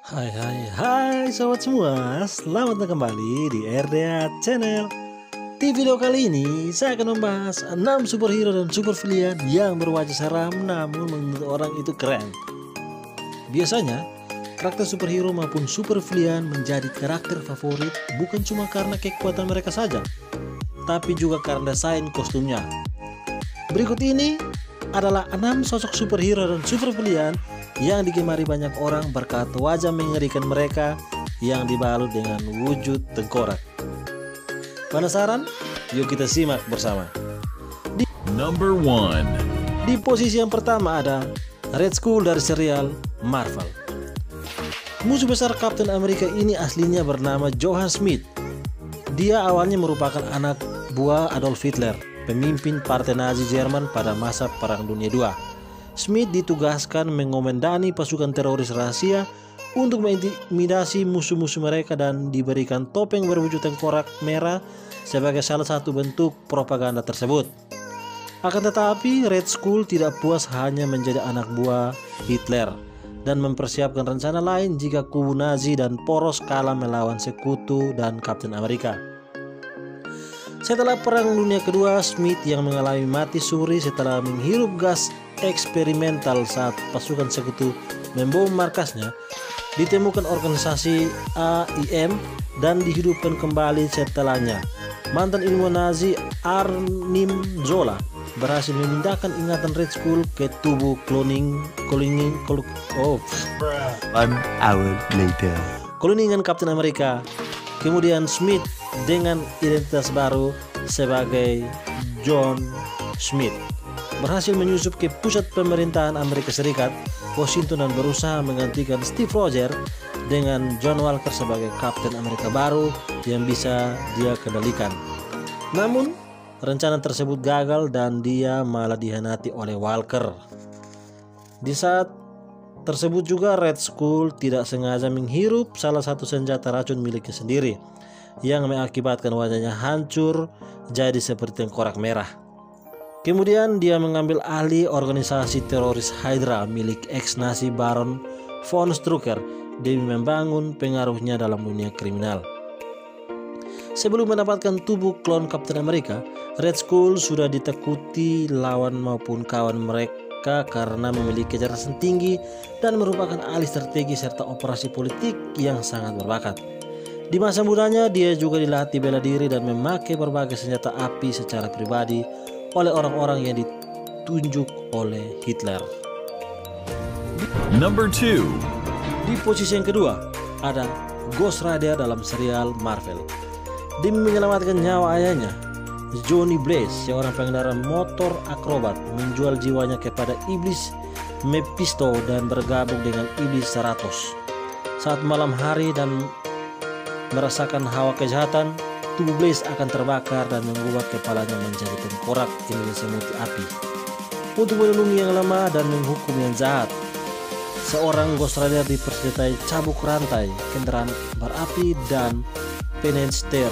Hai hai hai sobat semua, selamat datang kembali di RDA Channel. Di video kali ini saya akan membahas 6 superhero dan supervillain yang berwajah seram namun menurut orang itu keren. Biasanya karakter superhero maupun supervillain menjadi karakter favorit bukan cuma karena kekuatan mereka saja, tapi juga karena desain kostumnya. Berikut ini adalah 6 sosok superhero dan supervillain yang digemari banyak orang berkat wajah mengerikan mereka yang dibalut dengan wujud tengkorak. Penasaran? Yuk kita simak bersama. Number 1. Di posisi yang pertama ada Red Skull dari serial Marvel. Musuh besar Captain America ini aslinya bernama Johann Schmidt. Dia awalnya merupakan anak buah Adolf Hitler, pemimpin partai Nazi Jerman pada masa Perang Dunia II. Schmidt ditugaskan mengomandani pasukan teroris rahasia untuk mengintimidasi musuh-musuh mereka dan diberikan topeng berwujud tengkorak merah sebagai salah satu bentuk propaganda tersebut. Akan tetapi Red Skull tidak puas hanya menjadi anak buah Hitler dan mempersiapkan rencana lain jika kubu Nazi dan poros kalah melawan sekutu dan Captain America. Setelah Perang Dunia Kedua, Schmidt yang mengalami mati suri setelah menghirup gas eksperimental saat pasukan sekutu membom markasnya, ditemukan organisasi AIM dan dihidupkan kembali setelahnya. Mantan ilmuwan Nazi Arnim Zola berhasil memindahkan ingatan Red Skull ke tubuh kloningan Captain America. Kemudian Schmidt dengan identitas baru sebagai John Schmidt berhasil menyusup ke pusat pemerintahan Amerika Serikat, Washington, dan berusaha menggantikan Steve Rogers dengan John Walker sebagai Captain Amerika baru yang bisa dia kendalikan. Namun, rencana tersebut gagal dan dia malah dikhianati oleh Walker. Di saat tersebut juga Red Skull tidak sengaja menghirup salah satu senjata racun miliknya sendiri yang mengakibatkan wajahnya hancur jadi seperti tengkorak merah. Kemudian dia mengambil alih organisasi teroris Hydra milik ex-Nazi Baron von Strucker demi membangun pengaruhnya dalam dunia kriminal. Sebelum mendapatkan tubuh klon Captain America, Red Skull sudah ditakuti lawan maupun kawan mereka karena memiliki kecerdasan tinggi dan merupakan ahli strategi serta operasi politik yang sangat berbakat. Di masa mudanya dia juga dilatih bela diri dan memakai berbagai senjata api secara pribadi oleh orang-orang yang ditunjuk oleh Hitler. Number 2. Di posisi yang kedua ada Ghost Rider dalam serial Marvel. Demi menyelamatkan nyawa ayahnya, Johnny Blaze, seorang pengendara motor akrobat, menjual jiwanya kepada iblis Mephisto dan bergabung dengan iblis Zarathos. Saat malam hari dan merasakan hawa kejahatan, tubuh Blaze akan terbakar dan mengubah kepalanya menjadi tengkorak yang diselimuti api. Untuk melindungi yang lemah dan menghukum yang jahat, seorang Ghost Rider dipersenjatai cabuk rantai, kendaraan berapi, dan penenster,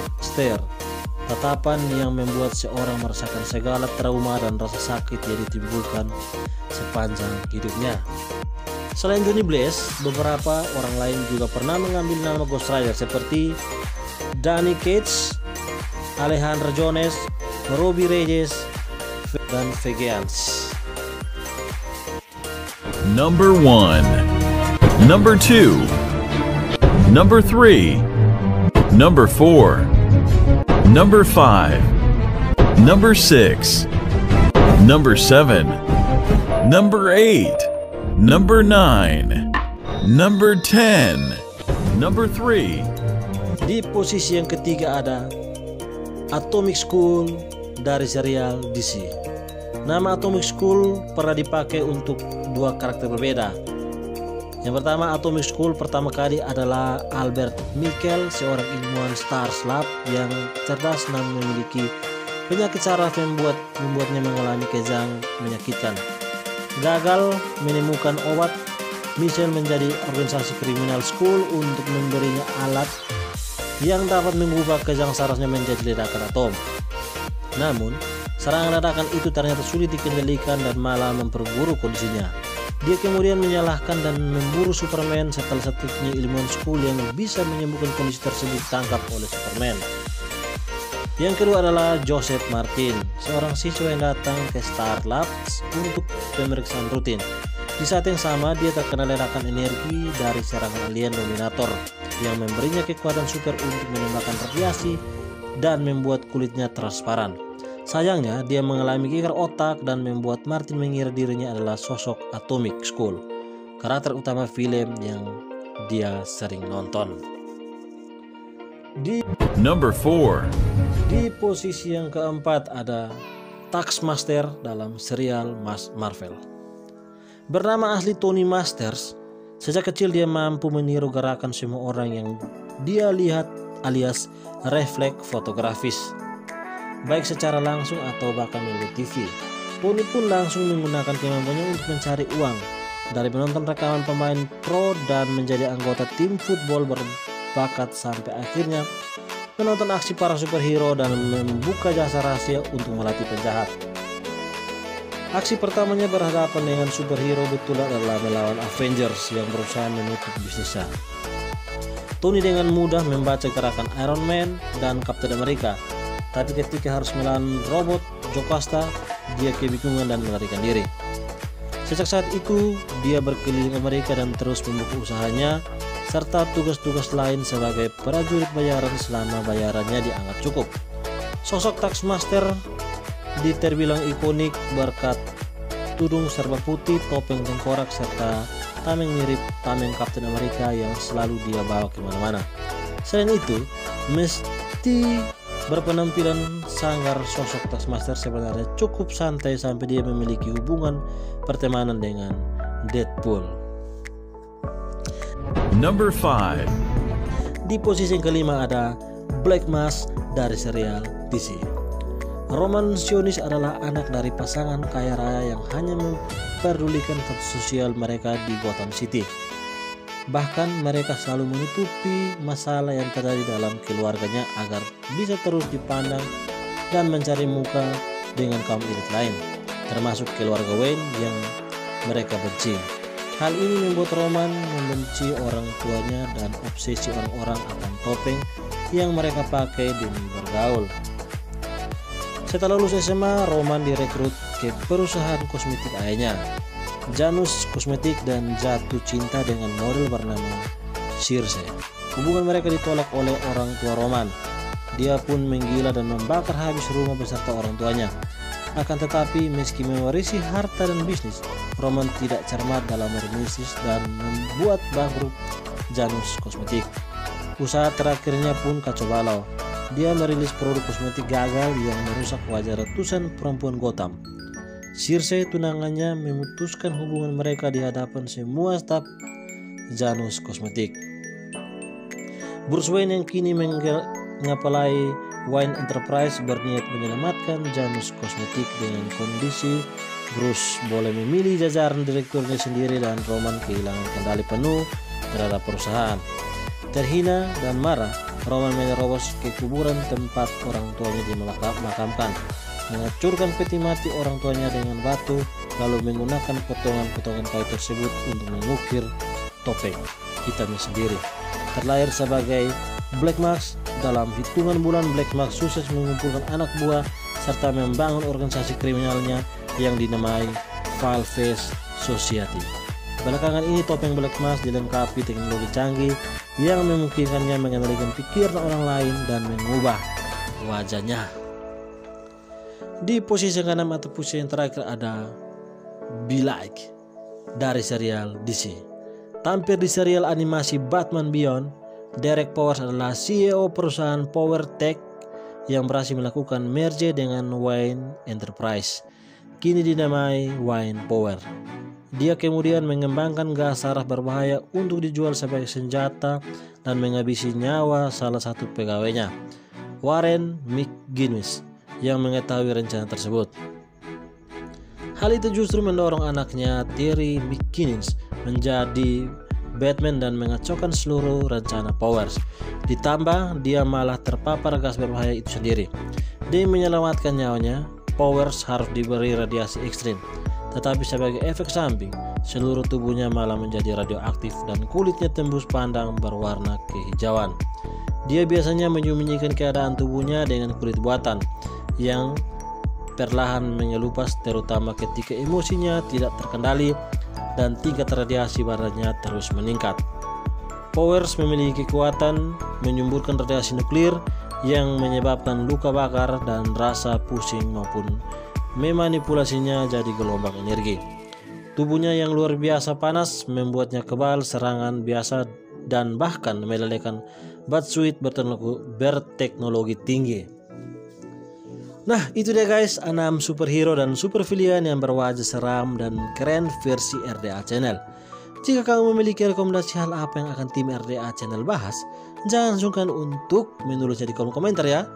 tatapan yang membuat seorang merasakan segala trauma dan rasa sakit yang ditimbulkan sepanjang hidupnya. Selain Johnny Blaze, beberapa orang lain juga pernah mengambil nama Ghost Rider seperti Danny Cage, Alejandro Jones, Robbie Reyes, dan Vegans. Number 1. Number 2. Number 3. Number 4. Number 5. Number 6. Number 7. Number 8. Number 9. Number 10. Number 3. Di posisi yang ketiga ada Atomic Skull dari serial DC. Nama Atomic Skull pernah dipakai untuk dua karakter berbeda. Yang pertama, Atomic Skull pertama kali adalah Albert Michael, seorang ilmuwan Stars Lab yang cerdas namun memiliki penyakit saraf yang membuatnya mengalami kejang menyakitkan. Gagal menemukan obat, Michael menjadi organisasi kriminal Skull untuk memberinya alat yang dapat mengubah kejang sarafnya menjadi ledakan atom. Namun, serangan ledakan itu ternyata sulit dikendalikan dan malah memperburuk kondisinya. Dia kemudian menyalahkan dan memburu Superman setelah satu-satunya ilmuwan school yang bisa menyembuhkan kondisi tersebut ditangkap oleh Superman. Yang kedua adalah Joseph Martin, seorang siswa yang datang ke Star Labs untuk pemeriksaan rutin. Di saat yang sama, dia terkena ledakan energi dari serangan alien Dominator yang memberinya kekuatan super untuk menembakkan radiasi dan membuat kulitnya transparan. Sayangnya, dia mengalami gegar otak dan membuat Martin mengira dirinya adalah sosok Atomic School, karakter utama film yang dia sering nonton. Number 4. Di posisi yang keempat ada Taskmaster dalam serial Marvel. Bernama asli Tony Masters, sejak kecil dia mampu meniru gerakan semua orang yang dia lihat alias refleks fotografis, baik secara langsung atau bahkan melalui TV. Tony pun langsung menggunakan kemampuannya untuk mencari uang dari menonton rekaman pemain pro dan menjadi anggota tim football berbakat sampai akhirnya menonton aksi para superhero dan membuka jasa rahasia untuk melatih penjahat. Aksi pertamanya berhadapan dengan superhero betulan adalah melawan Avengers yang berusaha menutup bisnisnya. Tony dengan mudah membaca gerakan Iron Man dan Captain America, tapi ketika harus melawan robot Jocasta, dia kebingungan dan melarikan diri. Sejak saat itu, dia berkeliling Amerika dan terus membuka usahanya serta tugas-tugas lain sebagai prajurit bayaran selama bayarannya dianggap cukup. Sosok Taskmaster terbilang ikonik berkat tudung serba putih, topeng tengkorak, serta tameng mirip tameng Captain America yang selalu dia bawa kemana-mana. Selain itu, mesti berpenampilan sanggar, sosok Taskmaster sebenarnya cukup santai sampai dia memiliki hubungan pertemanan dengan Deadpool. Number 5. Di posisi yang kelima ada Black Mask dari serial DC. Roman Sionis adalah anak dari pasangan kaya raya yang hanya memperdulikan status sosial mereka di Gotham City. Bahkan mereka selalu menutupi masalah yang terjadi dalam keluarganya agar bisa terus dipandang dan mencari muka dengan kaum elit lain, termasuk keluarga Wayne yang mereka benci. Hal ini membuat Roman membenci orang tuanya dan obsesi orang-orang akan topeng yang mereka pakai demi bergaul. Setelah lulus SMA, Roman direkrut ke perusahaan kosmetik ayahnya, Janus Kosmetik, dan jatuh cinta dengan model bernama Circe. Hubungan mereka ditolak oleh orang tua Roman. Dia pun menggila dan membakar habis rumah beserta orang tuanya. Akan tetapi, meski mewarisi harta dan bisnis, Roman tidak cermat dalam berbisnis dan membuat bangkrut Janus Kosmetik. Usaha terakhirnya pun kacau balau. Dia merilis produk kosmetik gagal yang merusak wajah ratusan perempuan Gotham. Circe, tunangannya, memutuskan hubungan mereka di hadapan semua staf Janus Kosmetik. Bruce Wayne yang kini mengepalai Wayne Enterprise berniat menyelamatkan Janus Kosmetik dengan kondisi Bruce boleh memilih jajaran direkturnya sendiri dan Roman kehilangan kendali penuh terhadap perusahaan. Terhina dan marah, Roman menerobos ke kuburan tempat orang tuanya dimakamkan, menghancurkan peti mati orang tuanya dengan batu, lalu menggunakan potongan-potongan kayu tersebut untuk mengukir topeng hitamnya sendiri. Terlahir sebagai Black Mask. Dalam hitungan bulan, Black Mask sukses mengumpulkan anak buah serta membangun organisasi kriminalnya yang dinamai Fileface Society. Belakangan ini topeng Black Mask dilengkapi teknologi canggih yang memungkinkannya mengendalikan pikiran orang lain dan mengubah wajahnya. Di posisi yang keenam atau posisi yang terakhir ada Be Like dari serial DC. Tampil di serial animasi Batman Beyond, Derek Powers adalah CEO perusahaan Power Tech yang berhasil melakukan merge dengan Wayne Enterprise, kini dinamai Wayne Power. Dia kemudian mengembangkan gas saraf berbahaya untuk dijual sebagai senjata dan menghabisi nyawa salah satu pegawainya, Warren McGinnis, yang mengetahui rencana tersebut. Hal itu justru mendorong anaknya Terry McGinnis menjadi Batman dan mengacaukan seluruh rencana Powers. Ditambah dia malah terpapar gas berbahaya itu sendiri. Demi menyelamatkan nyawanya, Powers harus diberi radiasi ekstrim. Tetapi sebagai efek samping, seluruh tubuhnya malah menjadi radioaktif dan kulitnya tembus pandang berwarna kehijauan. Dia biasanya menyembunyikan keadaan tubuhnya dengan kulit buatan yang perlahan menyelupas, terutama ketika emosinya tidak terkendali dan tingkat radiasi badannya terus meningkat. Powers memiliki kekuatan menyemburkan radiasi nuklir yang menyebabkan luka bakar dan rasa pusing maupun memanipulasinya jadi gelombang energi. Tubuhnya yang luar biasa panas membuatnya kebal serangan biasa dan bahkan melelehkan Batsuit berteknologi tinggi. Nah, itu dia guys, 6 superhero dan supervillain yang berwajah seram dan keren versi RDA Channel. Jika kamu memiliki rekomendasi hal apa yang akan tim RDA Channel bahas, jangan sungkan untuk menulisnya di kolom komentar ya.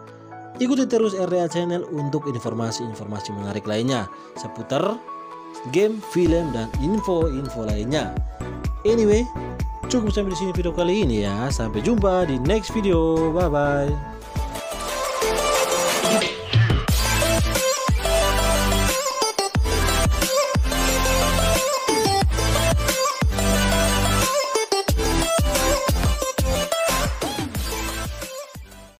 Ikuti terus RDA Channel untuk informasi-informasi menarik lainnya seputar game, film, dan info-info lainnya. Anyway, cukup sampai di sini video kali ini ya. Sampai jumpa di next video. Bye bye.